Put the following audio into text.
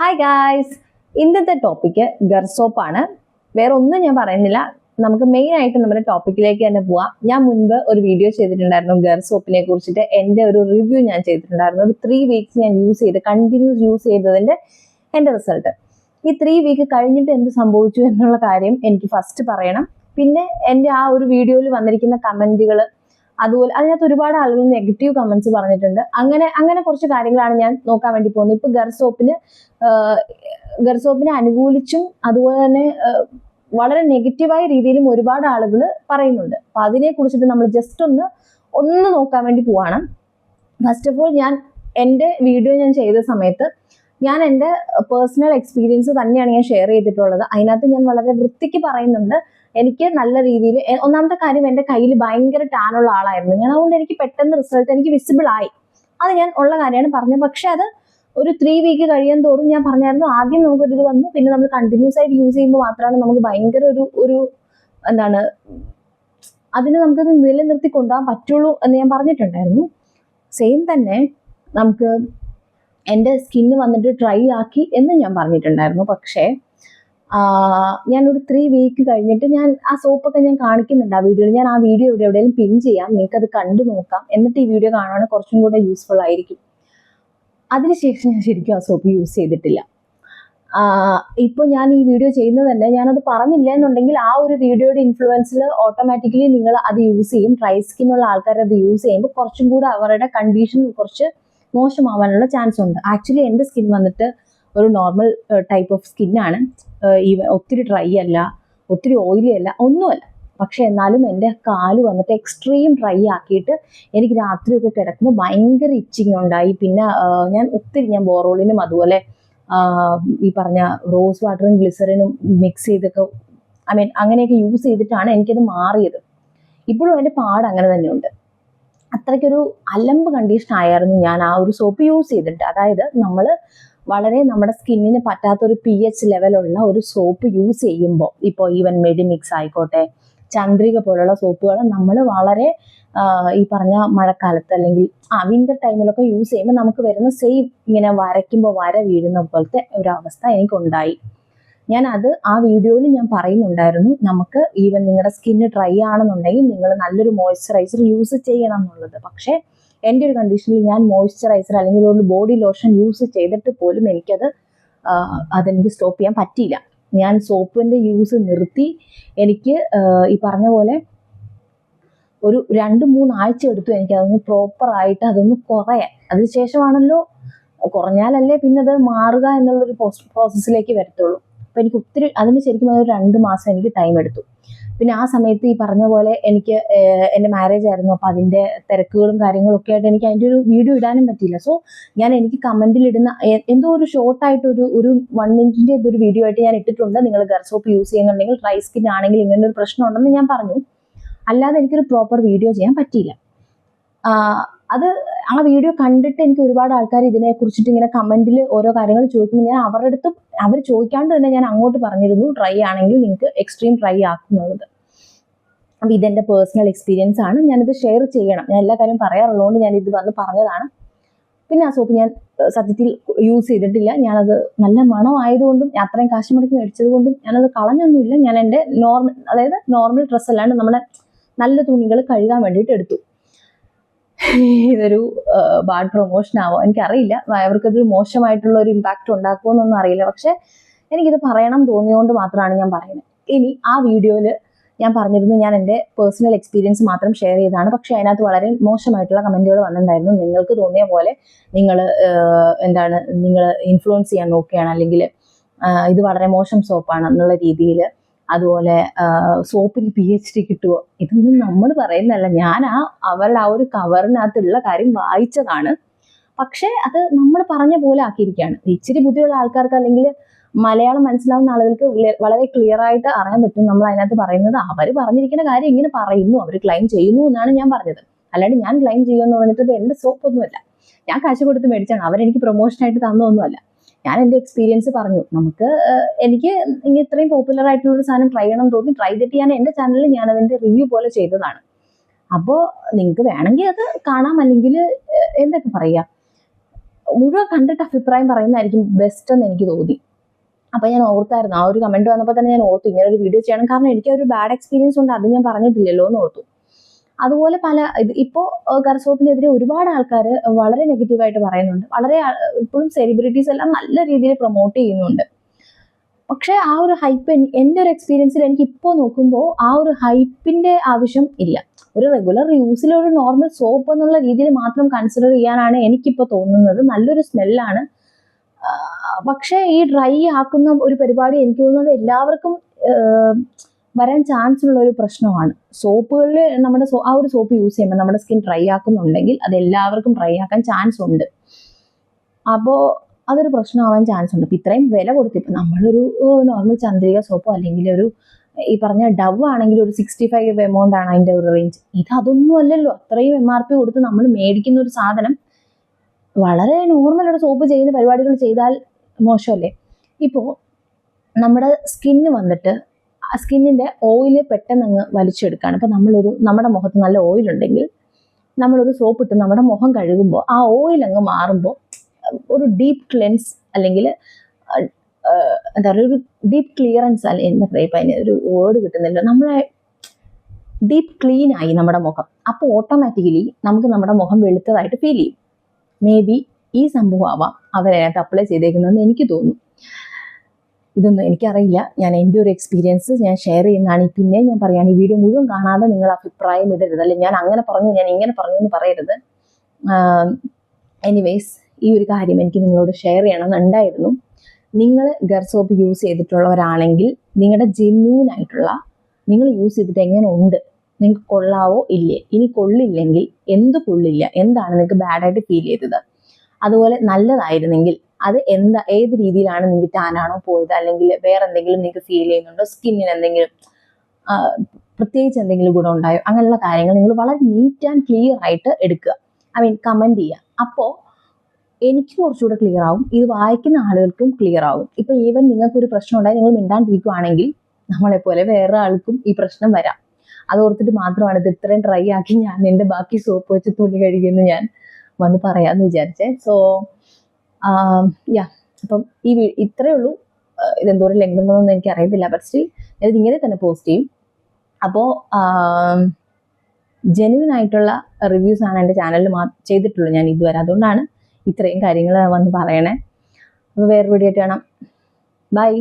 Hi guys, ഇന്നത്തെ topic ഗർ സോപ്പാണ്. വേറെ ഒന്നും ഞാൻ പറയുന്നില്ല, നമുക്ക് മെയിൻ ആയിട്ട് നമ്മുടെ ടോപ്പിക്കിലേക്ക് തന്നെ പോവാം. ഞാൻ മുൻപ് ഒരു വീഡിയോ ചെയ്തിട്ടുണ്ടായിരുന്നു ഗർ സോപ്പിനെ കുറിച്ചിട്ട്. എൻ്റെ ഒരു റിവ്യൂ ഞാൻ ചെയ്തിട്ടുണ്ടായിരുന്നു. ഒരു 3 വീക്സ് ഞാൻ കണ്ടിന്യൂസ് യൂസ് ചെയ്തതിൻ്റെ എൻ്റെ റിസൾട്ട്. ഈ 3 വീക്ക് കഴിഞ്ഞിട്ട് എന്ത് സംഭവിച്ചു എന്നുള്ള കാര്യം എനിക്ക് ഫസ്റ്റ് പറയണം. പിന്നെ എൻ്റെ ആ ഒരു വീഡിയോയിൽ വന്നിരിക്കുന്ന കമൻറ്റുകൾ, അതുപോലെ അതിനകത്ത് ഒരുപാട് ആളുകൾ നെഗറ്റീവ് കമന്റ്സ് പറഞ്ഞിട്ടുണ്ട്. അങ്ങനെ കുറച്ച് കാര്യങ്ങളാണ് ഞാൻ നോക്കാൻ വേണ്ടി പോകുന്നത്. ഇപ്പൊ ഗർ സോപ്പിനെ അനുകൂലിച്ചും അതുപോലെ തന്നെ വളരെ നെഗറ്റീവായ രീതിയിലും ഒരുപാട് ആളുകൾ പറയുന്നുണ്ട്. അപ്പൊ അതിനെ കുറിച്ചിട്ട് നമ്മൾ ജസ്റ്റ് ഒന്ന് നോക്കാൻ വേണ്ടി പോവാണ്. ഫസ്റ്റ് ഓഫ് ഓൾ, എൻ്റെ വീഡിയോ ഞാൻ ചെയ്ത സമയത്ത് ഞാൻ എൻ്റെ പേഴ്സണൽ എക്സ്പീരിയൻസ് തന്നെയാണ് ഞാൻ ഷെയർ ചെയ്തിട്ടുള്ളത്. അതിനകത്ത് ഞാൻ വളരെ വൃത്തിക്ക് പറയുന്നുണ്ട്. എനിക്ക് നല്ല രീതിയിൽ, ഒന്നാമത്തെ കാര്യം, എൻ്റെ കയ്യിൽ ഭയങ്കര ടാനുള്ള ആളായിരുന്നു ഞാൻ. അതുകൊണ്ട് എനിക്ക് പെട്ടെന്ന് റിസൾട്ട് എനിക്ക് വിസിബിൾ ആയി. അത് ഞാൻ ഉള്ള കാര്യമാണ് പറഞ്ഞത്. പക്ഷെ അത് ഒരു 3 വീക്ക് കഴിയാൻ തോറും ഞാൻ പറഞ്ഞായിരുന്നു, ആദ്യം നമുക്കൊരു വന്നു, പിന്നെ നമ്മൾ കണ്ടിന്യൂസ് ആയിട്ട് യൂസ് ചെയ്യുമ്പോൾ മാത്രമാണ് നമുക്ക് ഭയങ്കര ഒരു എന്താണ്, അതിന് നമുക്കത് നിലനിർത്തി കൊണ്ടുപോകാൻ പറ്റുള്ളൂ എന്ന് ഞാൻ പറഞ്ഞിട്ടുണ്ടായിരുന്നു. സെയിം തന്നെ നമുക്ക് എൻ്റെ സ്കിന്ന് വന്നിട്ട് ഡ്രൈ ആക്കി എന്ന് ഞാൻ പറഞ്ഞിട്ടുണ്ടായിരുന്നു. പക്ഷേ ഞാനൊരു 3 വീക്ക് കഴിഞ്ഞിട്ട് ഞാൻ ആ സോപ്പൊക്കെ ഞാൻ കാണിക്കുന്നുണ്ട് ആ വീഡിയോയിൽ. ഞാൻ ആ വീഡിയോ എവിടെയെങ്കിലും പിൻ ചെയ്യാം, നിങ്ങൾക്ക് അത് കണ്ടു നോക്കാം. എന്നിട്ട് ഈ വീഡിയോ കാണുവാണെങ്കിൽ കുറച്ചും കൂടെ യൂസ്ഫുൾ ആയിരിക്കും. അതിനുശേഷം ഞാൻ ശരിക്കും ആ സോപ്പ് യൂസ് ചെയ്തിട്ടില്ല. ഇപ്പോൾ ഞാൻ ഈ വീഡിയോ ചെയ്യുന്നത് തന്നെ, ഞാനത് പറഞ്ഞില്ല എന്നുണ്ടെങ്കിൽ ആ ഒരു വീഡിയോയുടെ ഇൻഫ്ലുവൻസിൽ ഓട്ടോമാറ്റിക്കലി നിങ്ങൾ അത് യൂസ് ചെയ്യും. ഡ്രൈ സ്കിന്നുള്ള ആൾക്കാർ അത് യൂസ് ചെയ്യുമ്പോൾ കുറച്ചും കൂടെ അവരുടെ കണ്ടീഷൻ കുറച്ച് മോശമാവാനുള്ള ചാൻസ് ഉണ്ട്. ആക്ച്വലി എൻ്റെ സ്കിൻ വന്നിട്ട് ഒരു നോർമൽ ടൈപ്പ് ഓഫ് സ്കിന്നാണ്. ഒത്തിരി ഡ്രൈ അല്ല, ഒത്തിരി ഓയിലി അല്ല, ഒന്നുമല്ല. പക്ഷെ എന്നാലും എൻ്റെ കാല് വന്നിട്ട് എക്സ്ട്രീം ഡ്രൈ ആക്കിയിട്ട് എനിക്ക് രാത്രിയൊക്കെ കിടക്കുമ്പോൾ ഭയങ്കര ഇച്ചിങ് ഉണ്ടായി. പിന്നെ ഞാൻ ബോറോളിനും അതുപോലെ ഈ പറഞ്ഞ റോസ് വാട്ടറും ഗ്ലിസറിനും മിക്സ് ചെയ്തൊക്കെ, അങ്ങനെയൊക്കെ യൂസ് ചെയ്തിട്ടാണ് എനിക്കത് മാറിയത്. ഇപ്പോഴും എൻ്റെ പാട് അങ്ങനെ തന്നെയുണ്ട്. അത്രയ്ക്കൊരു അലമ്പ് കണ്ടീഷൻ ആയിരുന്നു ഞാൻ ആ ഒരു സോപ്പ് യൂസ് ചെയ്തിട്ട്. അതായത് നമ്മൾ വളരെ നമ്മുടെ സ്കിന്നിന് പറ്റാത്തൊരു pH ലെവലുള്ള ഒരു സോപ്പ് യൂസ് ചെയ്യുമ്പോൾ, ഇപ്പോൾ ഈവൻ മെഡിമിക്സ് ആയിക്കോട്ടെ, ചന്ദ്രിക പോലുള്ള സോപ്പുകൾ നമ്മൾ വളരെ ഈ പറഞ്ഞ മഴക്കാലത്ത് അല്ലെങ്കിൽ വിന്റർ ടൈമിലൊക്കെ യൂസ് ചെയ്യുമ്പോൾ നമുക്ക് വരുന്ന സെയിം ഇങ്ങനെ വരയ്ക്കുമ്പോൾ വര വീഴുന്ന പോലത്തെ ഒരു അവസ്ഥ എനിക്കുണ്ടായി. ആ വീഡിയോയിൽ ഞാൻ പറയുന്നുണ്ടായിരുന്നു, നമുക്ക് ഈവൻ നിങ്ങളുടെ സ്കിന്ന് ഡ്രൈ ആണെന്നുണ്ടെങ്കിൽ നിങ്ങൾ നല്ലൊരു മോയ്സ്ചറൈസർ യൂസ് ചെയ്യണം എന്നുള്ളത്. പക്ഷേ എൻ്റെ ഒരു കണ്ടീഷനിൽ ഞാൻ മോയ്സ്ചറൈസർ അല്ലെങ്കിൽ ഒരു ബോഡി ലോഷൻ യൂസ് ചെയ്തിട്ട് പോലും അതെനിക്ക് സ്റ്റോപ്പ് ചെയ്യാൻ പറ്റിയില്ല. ഞാൻ സോപ്പിൻ്റെ യൂസ് നിർത്തി. എനിക്ക് ഈ പറഞ്ഞ പോലെ ഒരു 2-3 ആഴ്ച എടുത്തു എനിക്കതൊന്ന് പ്രോപ്പറായിട്ട് അതൊന്ന് കുറയാൻ. അതിനുശേഷമാണല്ലോ, കുറഞ്ഞാലല്ലേ പിന്നെ അത് മാറുക എന്നുള്ളൊരു പ്രോസസ്സിലേക്ക് വരത്തുള്ളൂ. അപ്പോൾ എനിക്ക് ഒത്തിരി, അതിന് ശരിക്കും ഒരു 2 മാസം എനിക്ക് ടൈം എടുത്തു. പിന്നെ ആ സമയത്ത് ഈ പറഞ്ഞ പോലെ എനിക്ക് എൻ്റെ മാരേജ് ആയിരുന്നു. അപ്പോൾ അതിൻ്റെ തിരക്കുകളും കാര്യങ്ങളൊക്കെ ആയിട്ട് എനിക്ക് അതിൻ്റെ ഒരു വീഡിയോ ഇടാനും പറ്റിയില്ല. സോ എനിക്ക് കമൻറ്റിൽ ഇടുന്ന എന്തോ ഒരു ഷോർട്ടായിട്ട് ഒരു 1 മിനിറ്റിൻ്റെ ഇതൊരു വീഡിയോ ആയിട്ട് ഞാൻ ഇട്ടിട്ടുണ്ട്. നിങ്ങൾ ഗർ സോപ്പ് യൂസ് ചെയ്യുന്നുണ്ടെങ്കിൽ, ഡ്രൈ സ്കിൻ ആണെങ്കിൽ ഇങ്ങനെ ഒരു പ്രശ്നം ഉണ്ടെന്ന് ഞാൻ പറഞ്ഞു. അല്ലാതെ എനിക്കൊരു പ്രോപ്പർ വീഡിയോ ചെയ്യാൻ പറ്റിയില്ല. ആ വീഡിയോ കണ്ടിട്ട് എനിക്ക് ഒരുപാട് ആൾക്കാർ ഇതിനെ കുറിച്ചിട്ട് ഇങ്ങനെ കമന്റിൽ ഓരോ കാര്യങ്ങൾ ചോദിക്കുമ്പോൾ ഞാൻ അവരുടെ അടുത്ത്, അവർ ചോദിക്കാണ്ട് തന്നെ ഞാൻ അങ്ങോട്ട് പറഞ്ഞിരുന്നു, ഡ്രൈ ആണെങ്കിൽ നിങ്ങൾക്ക് എക്സ്ട്രീം ഡ്രൈ ആക്കുന്നുള്ളത്. അപ്പം ഇതെൻ്റെ പേഴ്സണൽ എക്സ്പീരിയൻസ് ആണ്, ഞാനിത് ഷെയർ ചെയ്യണം. ഞാൻ എല്ലാ കാര്യം പറയാറുള്ളതുകൊണ്ട് ഞാൻ ഇത് വന്ന് പറഞ്ഞതാണ്. പിന്നെ ആ സോപ്പ് ഞാൻ സത്യത്തിൽ യൂസ് ചെയ്തിട്ടില്ല. ഞാനത് നല്ല മണമായതുകൊണ്ടും അത്രയും കാശ് മുടക്കി മേടിച്ചത് കൊണ്ടും ഞാനത് കളഞ്ഞൊന്നുമില്ല. ഞാൻ എൻ്റെ നോർമൽ ഡ്രസ്സ് അല്ലാണ്ട് നമ്മുടെ നല്ല തുണികൾ കഴുകാൻ വേണ്ടിയിട്ട് എടുത്തു. ഇതൊരു ബാഡ് പ്രൊമോഷൻ ആവോ എനിക്കറിയില്ല, അവർക്കതൊരു മോശമായിട്ടുള്ള ഒരു ഇമ്പാക്റ്റ് ഉണ്ടാക്കുമോ എന്നൊന്നും അറിയില്ല. പക്ഷെ എനിക്കിത് പറയണം തോന്നിയതുകൊണ്ട് മാത്രമാണ് ഞാൻ പറയുന്നത്. ഇനി ആ വീഡിയോയിൽ ഞാൻ പറഞ്ഞിരുന്നു, ഞാൻ എൻ്റെ പേഴ്സണൽ എക്സ്പീരിയൻസ് മാത്രം ഷെയർ ചെയ്തതാണ്. പക്ഷെ അതിനകത്ത് വളരെ മോശമായിട്ടുള്ള കമൻറ്റുകൾ വന്നിട്ടുണ്ടായിരുന്നു. നിങ്ങൾക്ക് തോന്നിയ പോലെ നിങ്ങൾ ഇൻഫ്ലുവൻസ് ചെയ്യാൻ നോക്കുകയാണ്, അല്ലെങ്കിൽ ഇത് വളരെ മോശം സോപ്പാണ് എന്നുള്ള രീതിയിൽ. അതുപോലെ സോപ്പിന് PhD കിട്ടുമോ, ഇതൊന്നും നമ്മൾ പറയുന്നതല്ല. ഞാൻ അവരുടെ ആ ഒരു കവറിനകത്തുള്ള കാര്യം വായിച്ചതാണ്. പക്ഷേ അത് നമ്മൾ പറഞ്ഞ പോലെ ആക്കിയിരിക്കുകയാണ്. ഇച്ചിരി ബുദ്ധിയുള്ള ആൾക്കാർക്ക്, അല്ലെങ്കിൽ മലയാളം മനസ്സിലാവുന്ന ആളുകൾക്ക് വളരെ ക്ലിയർ ആയിട്ട് അറിയാൻ പറ്റും നമ്മൾ അതിനകത്ത് പറയുന്നത്. അവർ പറഞ്ഞിരിക്കുന്ന കാര്യം ഇങ്ങനെ പറയുന്നു, അവർ ക്ലെയിം ചെയ്യുന്നു എന്നാണ് ഞാൻ പറഞ്ഞത്. അല്ലാണ്ട് ഞാൻ ക്ലെയിം ചെയ്യുമെന്ന് പറഞ്ഞിട്ട് എൻ്റെ സോപ്പൊന്നുമല്ല. ഞാൻ കാശ് കൊടുത്ത് മേടിച്ചാണ്, അവരെനിക്ക് പ്രൊമോഷനായിട്ട് തന്നൊന്നുമല്ല. ഞാൻ എൻ്റെ എക്സ്പീരിയൻസ് പറഞ്ഞു. എനിക്ക് ഇത്രയും പോപ്പുലർ ആയിട്ടുള്ളൊരു സാധനം ട്രൈ ചെയ്യണം തോന്നി, ട്രൈ ചെയ്തിട്ട് ഞാൻ എൻ്റെ ചാനലിൽ ഞാൻ അതിൻ്റെ റിവ്യൂ പോലെ ചെയ്തതാണ്. അപ്പോൾ നിങ്ങൾക്ക് വേണമെങ്കിൽ അത് കാണാം, അല്ലെങ്കിൽ എന്തൊക്കെ പറയുക, മുഴുവൻ കണ്ടിട്ട് അഭിപ്രായം പറയുന്നതായിരിക്കും ബെസ്റ്റ് എന്ന് എനിക്ക് തോന്നി. അപ്പം ഞാൻ ഓർത്തായിരുന്നു, ആ ഒരു കമൻറ്റ് വന്നപ്പോൾ തന്നെ ഞാൻ ഓർത്തു ഇങ്ങനെ ഒരു വീഡിയോ ചെയ്യണം, കാരണം എനിക്ക് ഒരു ബാഡ് എക്സ്പീരിയൻസ് ഉണ്ട്, അത് ഞാൻ പറഞ്ഞിട്ടില്ലല്ലോ എന്ന് ഓർത്തു. അതുപോലെ ഇപ്പോൾ ഗർസോപ്പിനെതിരെ ഒരുപാട് ആൾക്കാർ വളരെ നെഗറ്റീവായിട്ട് പറയുന്നുണ്ട്. ഇപ്പോഴും സെലിബ്രിറ്റീസ് എല്ലാം നല്ല രീതിയിൽ പ്രൊമോട്ട് ചെയ്യുന്നുണ്ട്. പക്ഷേ ആ ഒരു ഹൈപ്പ് എൻ്റെ ഒരു എക്സ്പീരിയൻസിൽ എനിക്ക് ഇപ്പോൾ നോക്കുമ്പോൾ ആ ഒരു ഹൈപ്പിൻ്റെ ആവശ്യം ഇല്ല. ഒരു റെഗുലർ യൂസിൽ ഒരു നോർമൽ സോപ്പ് എന്നുള്ള രീതിയിൽ മാത്രം കൺസിഡർ ചെയ്യാനാണ് എനിക്കിപ്പോൾ തോന്നുന്നത്. നല്ലൊരു സ്മെല്ലാണ്. പക്ഷേ ഈ ഡ്രൈ ആക്കുന്ന ഒരു പരിപാടി എനിക്ക് തോന്നുന്നത് എല്ലാവർക്കും വരാൻ ചാൻസ് ഉള്ള ഒരു പ്രശ്നമാണ്. സോപ്പുകളിൽ നമ്മുടെ ആ ഒരു സോപ്പ് യൂസ് ചെയ്യുമ്പോൾ നമ്മുടെ സ്കിൻ ഡ്രൈ ആക്കുന്നുണ്ടെങ്കിൽ അത് എല്ലാവർക്കും ഡ്രൈ ആക്കാൻ ചാൻസ് ഉണ്ട്. അപ്പോൾ അതൊരു പ്രശ്നമാവാൻ ചാൻസ് ഉണ്ട്. ഇപ്പം ഇത്രയും വില കൊടുത്തിപ്പോൾ നമ്മളൊരു നോർമൽ ചന്ദ്രിക സോപ്പോ അല്ലെങ്കിൽ ഒരു ഈ പറഞ്ഞ ഡവ് ആണെങ്കിൽ ഒരു 65 എമൗണ്ട് ആണ് അതിൻ്റെ ഒരു റേഞ്ച്. അതൊന്നും അല്ലല്ലോ. അത്രയും MRP കൊടുത്ത് നമ്മൾ മേടിക്കുന്ന ഒരു സാധനം വളരെ നോർമലായിട്ട് സോപ്പ് ചെയ്യുന്ന പരിപാടികൾ ചെയ്താൽ മോശമല്ലേ? ഇപ്പോൾ നമ്മുടെ സ്കിന്ന് വന്നിട്ട് ആ സ്കിന്നിൻ്റെ ഓയിൽ പെട്ടെന്ന് അങ്ങ് വലിച്ചെടുക്കുകയാണ്. ഇപ്പോൾ നമ്മുടെ മുഖത്ത് നല്ല ഓയിൽ ഉണ്ടെങ്കിൽ നമ്മളൊരു സോപ്പ് ഇട്ട് നമ്മുടെ മുഖം കഴുകുമ്പോൾ ആ ഓയിൽ അങ്ങ് മാറുമ്പോൾ ഒരു ഡീപ്പ് ക്ലെൻസ് അല്ലെങ്കിൽ എന്താ പറയുക, ഒരു ഡീപ്പ് ക്ലിയറൻസ് അല്ലെ, എന്താ പറയുക, അതിന് ഒരു വേർഡ് കിട്ടുന്നില്ല, നമ്മളെ ഡീപ്പ് ക്ലീൻ ആയി നമ്മുടെ മുഖം. അപ്പോൾ ഓട്ടോമാറ്റിക്കലി നമുക്ക് നമ്മുടെ മുഖം വെളുത്തതായിട്ട് ഫീൽ ചെയ്യും. മേ ബി ഈ സംഭവം ആവാം അവരതിനകത്ത് അപ്ലൈ ചെയ്തേക്കുന്നതെന്ന് എനിക്ക് തോന്നുന്നു. ഇതൊന്നും എനിക്കറിയില്ല. ഞാൻ എൻ്റെ ഒരു എക്സ്പീരിയൻസ് ഞാൻ ഷെയർ ചെയ്യുന്നതാണ്. പിന്നെ ഞാൻ പറയുകയാണ്, ഈ വീഡിയോ മുഴുവൻ കാണാതെ നിങ്ങൾ അഭിപ്രായം ഇടരുത്. അല്ലെങ്കിൽ ഞാൻ അങ്ങനെ പറഞ്ഞു, ഞാൻ ഇങ്ങനെ പറഞ്ഞു എന്ന് പറയരുത്. എനിവേസ്, ഈ ഒരു കാര്യം എനിക്ക് നിങ്ങളോട് ഷെയർ ചെയ്യണമെന്നുണ്ടായിരുന്നു. നിങ്ങൾ ഗർസോപ്പ് യൂസ് ചെയ്തിട്ടുള്ളവരാണെങ്കിൽ നിങ്ങളുടെ ജെന്യൂൻ ആയിട്ടുള്ള, നിങ്ങൾ യൂസ് ചെയ്തിട്ട് എങ്ങനെ ഉണ്ട്, നിങ്ങൾക്ക് കൊള്ളാവോ ഇല്ലേ, ഇനി കൊള്ളില്ലെങ്കിൽ എന്ത് കൊള്ളില്ല, എന്താണ് നിങ്ങൾക്ക് ബാഡായിട്ട് ഫീൽ ചെയ്തത്, അതുപോലെ നല്ലതായിരുന്നെങ്കിൽ അത് ഏത് രീതിയിലാണ് നിങ്ങൾക്ക് ടാനാണോ പോയത്, അല്ലെങ്കിൽ വേറെ എന്തെങ്കിലും നിങ്ങൾക്ക് ഫീൽ ചെയ്യുന്നുണ്ടോ, സ്കിന്നിന് എന്തെങ്കിലും പ്രത്യേകിച്ച് എന്തെങ്കിലും ഗുണം ഉണ്ടായോ, അങ്ങനെയുള്ള കാര്യങ്ങൾ നിങ്ങൾ വളരെ നീറ്റ് ആൻഡ് ക്ലിയർ ആയിട്ട് എടുക്കുക. കമൻറ്റ് ചെയ്യുക. അപ്പോൾ എനിക്ക് കുറച്ചുകൂടെ ക്ലിയർ ആവും, ഇത് വായിക്കുന്ന ആളുകൾക്കും ക്ലിയർ ആവും. ഇപ്പം ഈവൻ നിങ്ങൾക്കൊരു പ്രശ്നം ഉണ്ടായി നിങ്ങൾ മിണ്ടാണ്ടിരിക്കുവാണെങ്കിൽ നമ്മളെപ്പോലെ വേറെ ആൾക്കും ഈ പ്രശ്നം വരാം. അത് ഓർത്തിട്ട് മാത്രമാണ് ഇത് ഇത്രയും ഡ്രൈ ആക്കി ഞാൻ എൻ്റെ ബാക്കി സോപ്പ് വെച്ച് തുണി കഴുകിയെന്ന് ഞാൻ വന്ന് പറയാമെന്ന് വിചാരിച്ചേ. സോ അപ്പം ഇത്രയേ ഉള്ളൂ. ഇതെന്തോരം ലെങ്ത് ഉണ്ടെന്നൊന്നും എനിക്ക് അറിയത്തില്ല. ബട്ട് സ്റ്റിൽ ഇത് ഇങ്ങനെ തന്നെ പോസ്റ്റ് ചെയ്യും. അപ്പോൾ ജെന്യൂൻ ആയിട്ടുള്ള റിവ്യൂസ് ആണ് എൻ്റെ ചാനലിൽ ചെയ്തിട്ടുള്ളൂ ഞാൻ ഇതുവരെ. അതുകൊണ്ടാണ് ഇത്രയും കാര്യങ്ങൾ വന്ന് പറയണേ. അപ്പോൾ വേറെ വീഡിയോ ആയിട്ട് കാണാം. ബൈ.